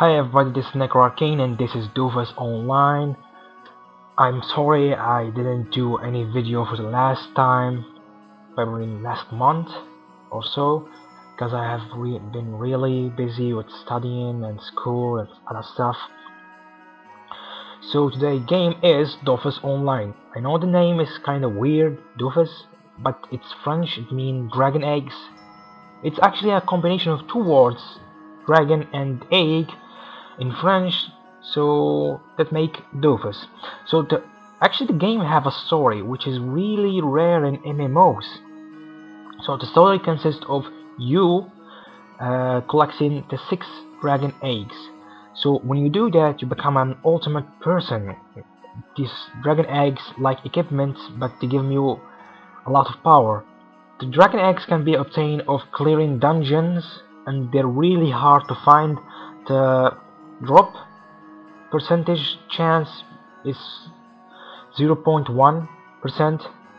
Hi everybody, this is Arcane and this is Dofus online. I'm sorry I didn't do any video for the last time, probably last month or so, because I have been really busy with studying and school and other stuff. So today's game is Dofus online. I know the name is kinda weird, Dofus, but it's French, it means dragon eggs. It's actually a combination of two words, dragon and egg, in French, so that make Dofus. So actually the game have a story which is really rare in MMOs. So the story consists of you collecting the 6 dragon eggs. So when you do that, you become an ultimate person. These dragon eggs like equipment, but they give you a lot of power. The dragon eggs can be obtained of clearing dungeons, and they're really hard to find. The drop percentage chance is 0.1%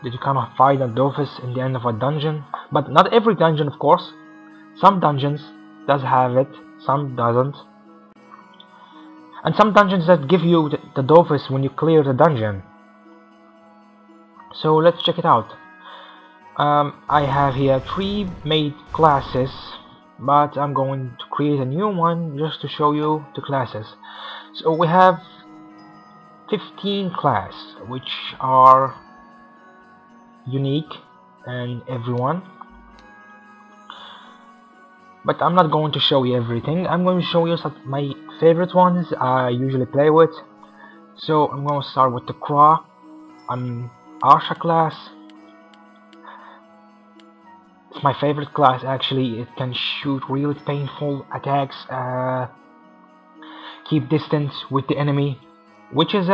that you cannot find a Dofus in the end of a dungeon, but not every dungeon, of course. Some dungeons does have it, some doesn't, and some dungeons that give you the Dofus when you clear the dungeon. So let's check it out. I have here 3 made classes, but I'm going to create a new one just to show you the classes. So we have 15 class, which are unique and everyone, but I'm not going to show you everything. I'm going to show you some my favorite ones I usually play with. So I'm going to start with the Crow, an Archer class. It's my favorite class actually. It can shoot really painful attacks, keep distance with the enemy, which is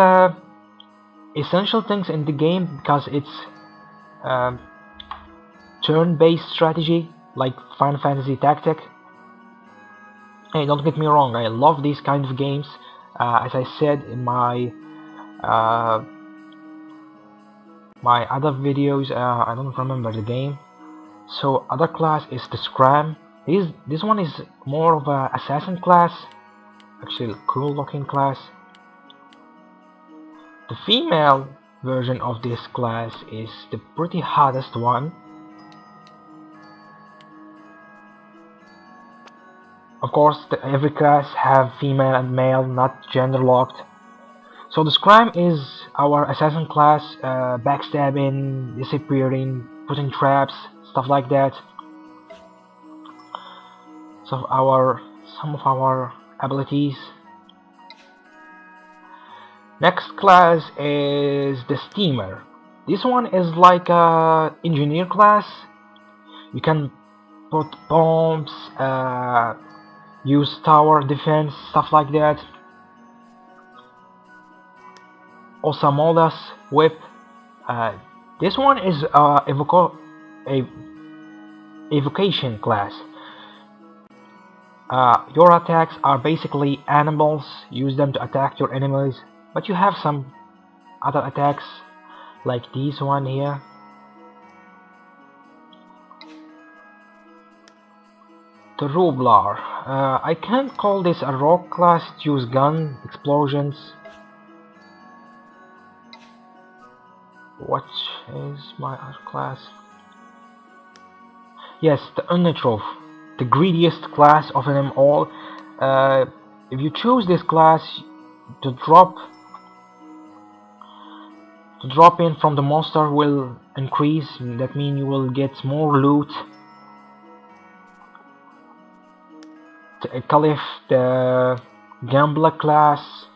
essential things in the game because it's turn-based strategy like Final Fantasy Tactic. Hey, don't get me wrong, I love these kind of games. As I said in my other videos, I don't remember the game. So other class is the Scram. This one is more of a assassin class, actually cool looking class. The female version of this class is the pretty hottest one. Of course, every class have female and male, not gender locked. So the Scram is our assassin class, backstabbing, disappearing, putting traps, stuff like that. So some of our abilities. Next class is the Steamer. This one is like a engineer class. You can put bombs, use tower defense, stuff like that. Osamoda's whip. This one is a evocation class. Your attacks are basically animals. Use them to attack your enemies, but you have some other attacks like this one here. The Rublar. I can't call this a rock class. It uses gun explosions. What is my other class? Yes, the Unnetrov, the greediest class of them all. If you choose this class to drop in from the monster will increase. That means you will get more loot. The Caliph, the Gambler class.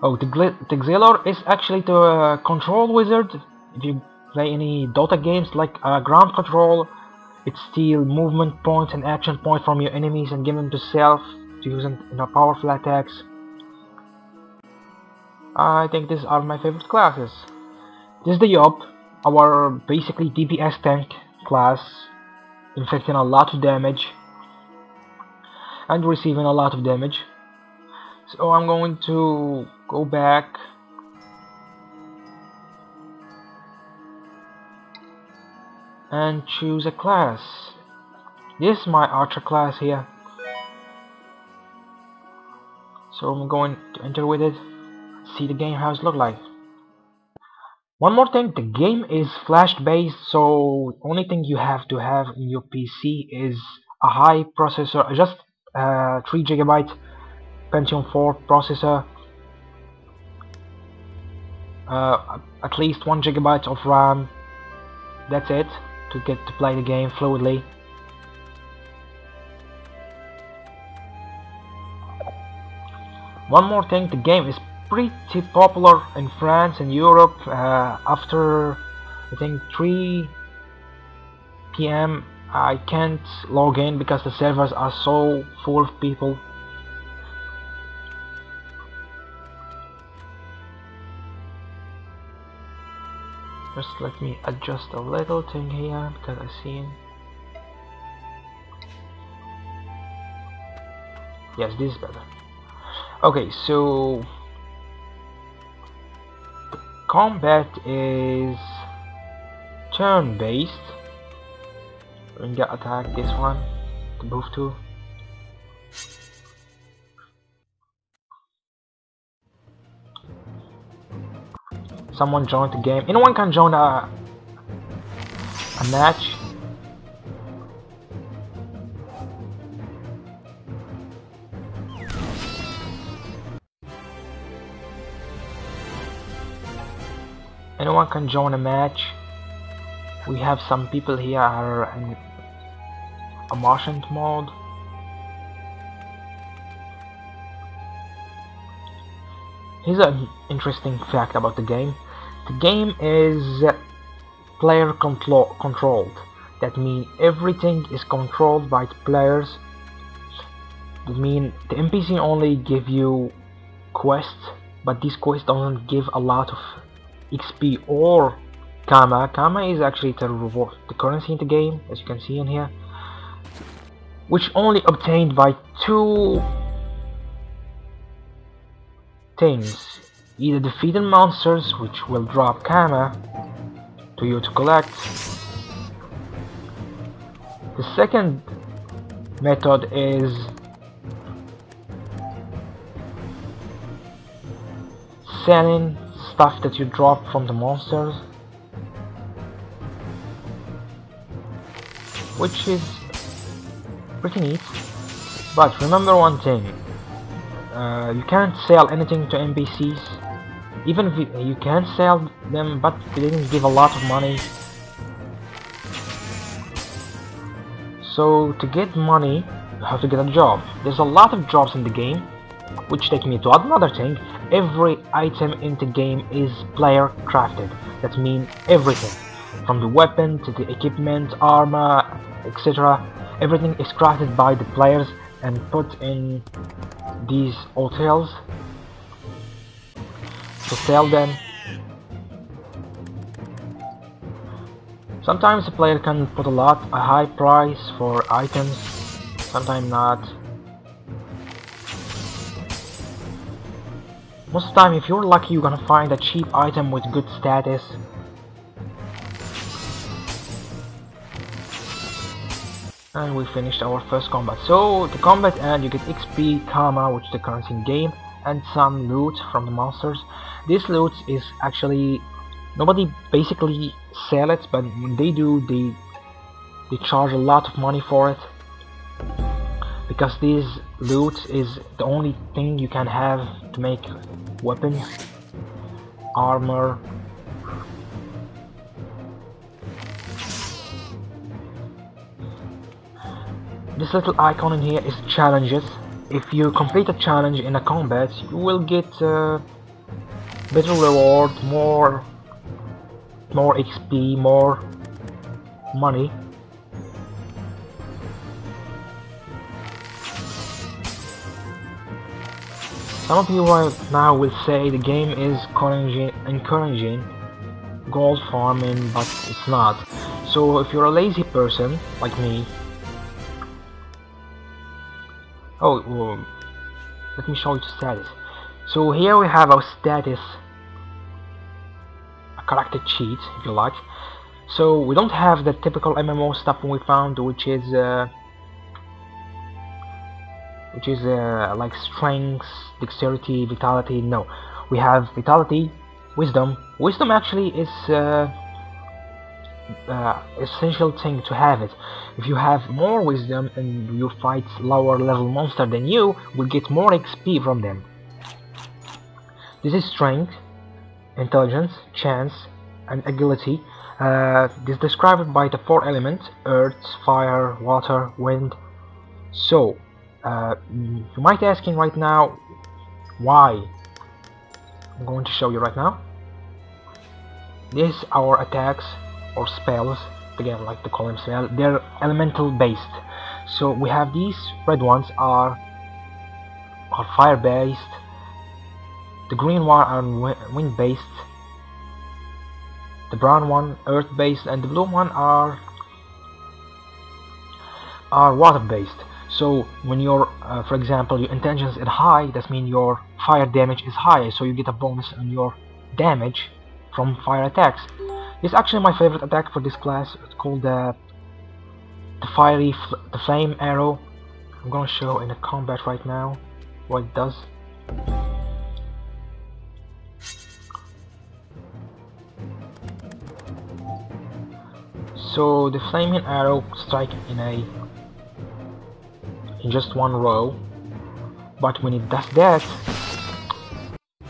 Oh, the Xelor is actually the control wizard. If you play any Dota games like ground control, it steals movement points and action points from your enemies and give them to self to use them in powerful attacks. I think these are my favorite classes. This is the Yob, our basically DPS tank class, inflicting a lot of damage and receiving a lot of damage. So I'm going to go back and choose a class. This is my Archer class here. So I'm going to enter with it, see the game how it look like. One more thing, the game is flash based, so only thing you have to have in your PC is a high processor, just 3 GB Pentium 4 processor, at least 1 GB of RAM. That's it to get to play the game fluidly. One more thing, the game is pretty popular in France and Europe after I think 3 PM. I can't log in because the servers are so full of people. Just let me adjust a little thing here because I see. Yes, this is better. Okay, so the combat is turn-based. We're gonna attack this one, the move to. Someone joined the game. Anyone can join a match. Anyone can join a match. We have some people here are in a merchant mode. Here's an interesting fact about the game. The game is player controlled. That means everything is controlled by the players. That means the NPC only give you quests, but these quests don't give a lot of XP or Kama. Kama is actually the reward, the currency in the game, as you can see in here, which only obtained by 2 things: either defeating monsters, which will drop Kama to you to collect. The second method is selling stuff that you drop from the monsters, which is pretty neat. But remember one thing, you can't sell anything to NPCs. Even if you can sell them, but they didn't give a lot of money. So to get money, you have to get a job. There's a lot of jobs in the game, which takes me to another thing. Every item in the game is player crafted. That means everything, from the weapon to the equipment, armor, etc. Everything is crafted by the players and put in these hotels to sell them. Sometimes the player can put a high price for items, sometimes not. Most of the time, if you're lucky, you're gonna find a cheap item with good status. And we finished our first combat. So the combat end, you get XP, Kama, which is the currency in game, and some loot from the monsters. This loot is actually, nobody basically sell it, but when they do, they charge a lot of money for it, because this loot is the only thing you can have to make weapons, armor. This little icon in here is challenges. If you complete a challenge in a combat, you will get better reward, more XP, more money. Some of you right now will say the game is encouraging gold farming, but it's not. So if you're a lazy person like me, let me show you the status. So here we have our status, a character sheet if you like. So we don't have the typical MMO stuff we found, which is which is like strength, dexterity, vitality. No, we have vitality, wisdom. Wisdom actually is essential thing to have it. If you have more wisdom and you fight lower level monster than you, will get more XP from them. This is strength, intelligence, chance, and agility. This is described by the 4 elements: earth, fire, water, wind. So you might be asking right now why. I'm going to show you right now. These are attacks or spells, again, like to call them spell. They're elemental based. So we have these red ones are fire based, the green one are wind based, the brown one earth based, and the blue one are water based. So when your for example your intelligence is high, that means your fire damage is high, so you get a bonus on your damage from fire attacks. This is actually my favorite attack for this class. It's called the flame arrow. I'm gonna show in the combat right now what it does. So the flaming arrow strikes in just one row, but when it does that,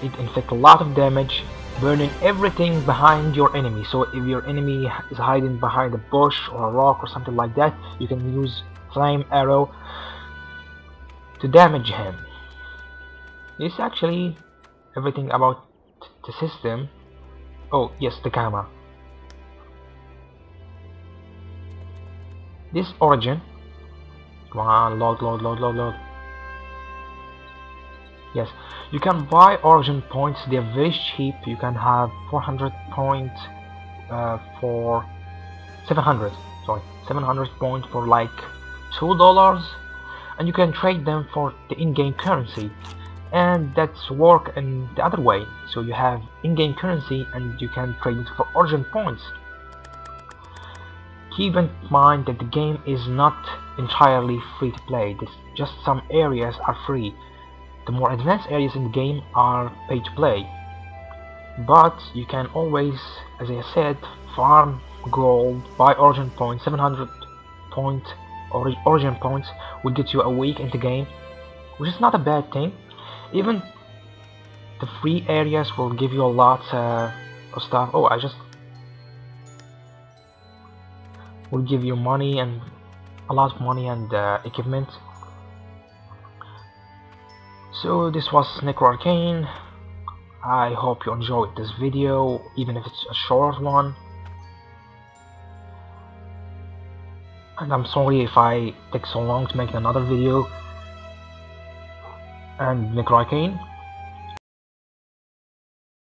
it inflicts a lot of damage, burning everything behind your enemy. So if your enemy is hiding behind a bush or a rock or something like that, you can use flame arrow to damage him. This is actually everything about the system. Oh yes, the camera. This origin. Come on, load. Yes, you can buy origin points. They're very cheap. You can have 400 points for 700 points for like $2, and you can trade them for the in-game currency, and that's work in the other way. So you have in-game currency and you can trade it for origin points. Keep in mind that the game is not entirely free to play. Just some areas are free. The more advanced areas in the game are pay to play, but you can always, as I said, farm gold, buy origin points. 700 origin points will get you a week into the game, which is not a bad thing. Even the free areas will give you a lot of stuff. Oh, will give you money, and a lot of money and equipment. So this was Necroarcane. I hope you enjoyed this video, even if it's a short one. And I'm sorry if I take so long to make another video. And Necroarcane,